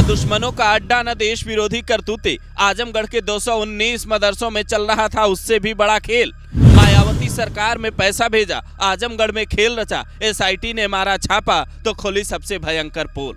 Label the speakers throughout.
Speaker 1: दुश्मनों का अड्डा न देश विरोधी करतूते। आजमगढ़ के 219 मदरसों में चल रहा था उससे भी बड़ा खेल। मायावती सरकार में पैसा भेजा, आजमगढ़ में खेल रचा। एसआईटी ने मारा छापा तो खोली सबसे भयंकर पोल।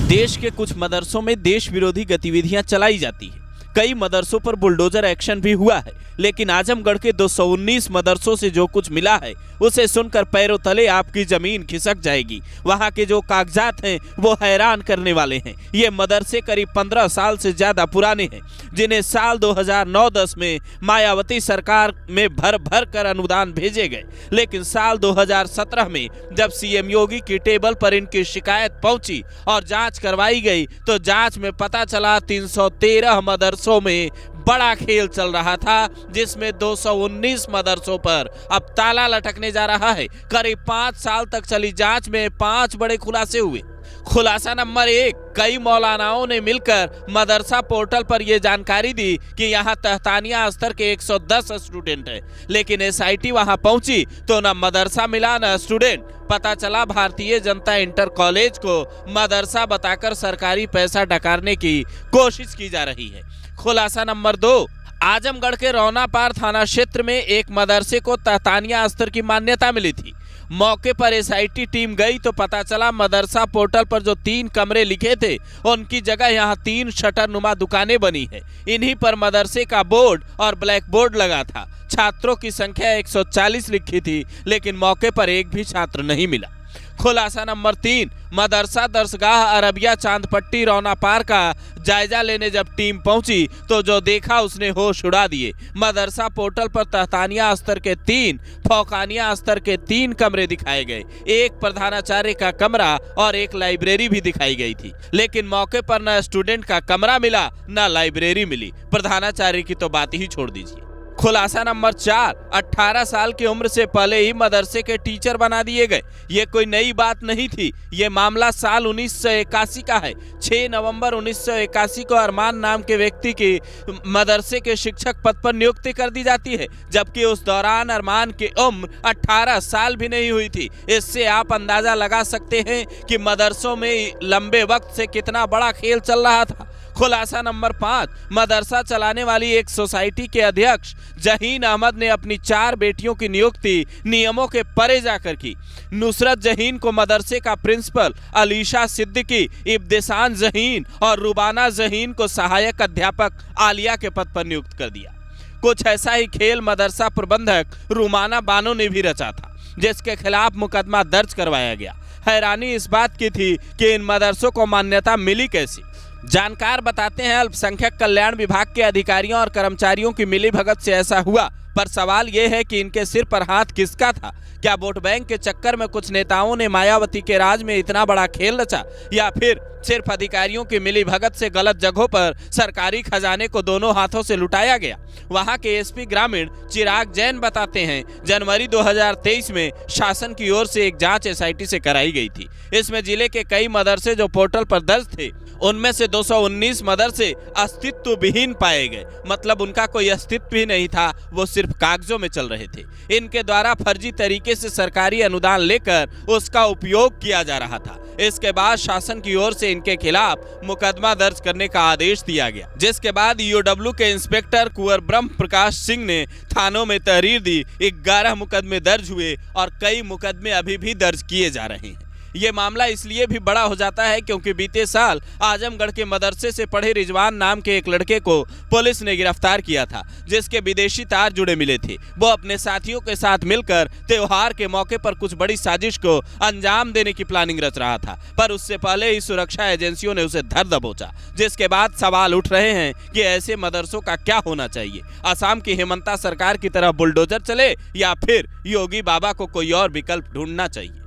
Speaker 1: देश के कुछ मदरसों में देश विरोधी गतिविधियां चलाई जाती है। कई मदरसों पर बुलडोजर एक्शन भी हुआ है, लेकिन आजमगढ़ के 219 मदरसों से जो कुछ मिला है उसे सुनकर पैरों तले आपकी जमीन खिसक जाएगी। वहां के जो कागजात हैं वो हैरान करने वाले हैं। ये मदरसे करीब 15 साल से ज्यादा पुराने हैं, जिन्हें साल 2009-10 में मायावती सरकार में भर भर कर अनुदान भेजे गए, लेकिन साल 2017 में जब सीएम योगी की टेबल पर इनकी शिकायत पहुंची और जांच करवाई गई तो जांच में पता चला 313 मदरसों में बड़ा खेल चल रहा था, जिसमें 219 मदरसों पर अब ताला लटकने जा रहा है। करीब 5 साल तक चली जांच में 5 बड़े खुलासे हुए। खुलासा नंबर 1, कई मौलानाओं ने मिलकर मदरसा पोर्टल पर यह जानकारी दी कि यहाँ तहतानिया स्तर के 110 स्टूडेंट हैं, लेकिन एसआईटी वहां पहुंची तो न मदरसा मिला न स्टूडेंट। पता चला भारतीय जनता इंटर कॉलेज को मदरसा बताकर सरकारी पैसा डकारने की कोशिश की जा रही है। खुलासा नंबर 2, आजमगढ़ के रौनापार थाना क्षेत्र में एक मदरसे को तहतानिया स्तर की मान्यता मिली थी। मौके पर एसआईटी टीम गई तो पता चला मदरसा पोर्टल पर जो 3 कमरे लिखे थे उनकी जगह यहाँ 3 शटर नुमा दुकानें बनी है। इन्हीं पर मदरसे का बोर्ड और ब्लैक बोर्ड लगा था। छात्रों की संख्या 140 लिखी थी, लेकिन मौके पर एक भी छात्र नहीं मिला। खुलासा नंबर 3, मदरसा दरसगाह अरबिया चांदपट्टी रौनापार का जायजा लेने जब टीम पहुंची तो जो देखा उसने होश उड़ा दिए। मदरसा पोर्टल पर तहतानिया स्तर के 3, फौकानिया स्तर के 3 कमरे दिखाए गए। एक प्रधानाचार्य का कमरा और एक लाइब्रेरी भी दिखाई गई थी, लेकिन मौके पर न स्टूडेंट का कमरा मिला न लाइब्रेरी मिली। प्रधानाचार्य की तो बात ही छोड़ दीजिए। खुलासा नंबर 4, 18 साल की उम्र से पहले ही मदरसे के टीचर बना दिए गए। ये कोई नई बात नहीं थी, ये मामला साल 1981 का है। 6 नवंबर 1981 को अरमान नाम के व्यक्ति की मदरसे के शिक्षक पद पर नियुक्ति कर दी जाती है, जबकि उस दौरान अरमान की उम्र 18 साल भी नहीं हुई थी। इससे आप अंदाजा लगा सकते हैं कि मदरसों में लंबे वक्त से कितना बड़ा खेल चल रहा था। खुलासा नंबर 5, मदरसा चलाने वाली एक सोसाइटी के अध्यक्ष जहीन अहमद ने अपनी 4 बेटियों की नियुक्ति नियमों के परे जाकर की। नुसरत जहीन को मदरसे का प्रिंसिपल, अलीशा सिद्दीकी, इब्तिसाम जहीन और रुबाना जहीन को सहायक अध्यापक आलिया के पद पर नियुक्त कर दिया। कुछ ऐसा ही खेल मदरसा प्रबंधक रुमाना बानो ने भी रचा था, जिसके खिलाफ मुकदमा दर्ज करवाया गया। हैरानी इस बात की थी कि इन मदरसों को मान्यता मिली कैसी। जानकार बताते हैं अल्पसंख्यक कल्याण विभाग के अधिकारियों और कर्मचारियों की मिलीभगत से ऐसा हुआ, पर सवाल यह है कि इनके सिर पर हाथ किसका था? क्या वोट बैंक के चक्कर में कुछ नेताओं ने मायावती के राज में इतना बड़ा खेल रचा, या फिर सिर्फ अधिकारियों की मिलीभगत से गलत जगहों पर सरकारी खजाने को दोनों हाथों से लुटाया गया? वहां के एसपी ग्रामीण चिराग जैन बताते हैं, जनवरी 2023 में शासन की ओर से एक जांच एसआईटी से कराई गई थी। इसमें जिले के कई मदरसे जो पोर्टल पर दर्ज थे उनमें से 219 मदरसे अस्तित्व विहीन पाए गए, मतलब उनका कोई अस्तित्व ही नहीं था, वो सिर्फ कागजों में चल रहे थे। इनके द्वारा फर्जी तरीके से सरकारी अनुदान लेकर उसका उपयोग किया जा रहा था। इसके बाद शासन की ओर से इनके खिलाफ मुकदमा दर्ज करने का आदेश दिया गया, जिसके बाद ईओडब्ल्यू के इंस्पेक्टर कुंवर ब्रह्म प्रकाश सिंह ने थानों में तहरीर दी। 11 मुकदमे दर्ज हुए और कई मुकदमे अभी भी दर्ज किए जा रहे हैं। ये मामला इसलिए भी बड़ा हो जाता है क्योंकि बीते साल आजमगढ़ के मदरसे से पढ़े रिजवान नाम के एक लड़के को पुलिस ने गिरफ्तार किया था, जिसके विदेशी तार जुड़े मिले थे। वो अपने साथियों के साथ मिलकर त्योहार के मौके पर कुछ बड़ी साजिश को अंजाम देने की प्लानिंग रच रहा था, पर उससे पहले ही सुरक्षा एजेंसियों ने उसे धर दबोचा, जिसके बाद सवाल उठ रहे हैं कि ऐसे मदरसों का क्या होना चाहिए? असम की हेमंता सरकार की तरह बुलडोजर चले या फिर योगी बाबा को कोई और विकल्प ढूंढना चाहिए?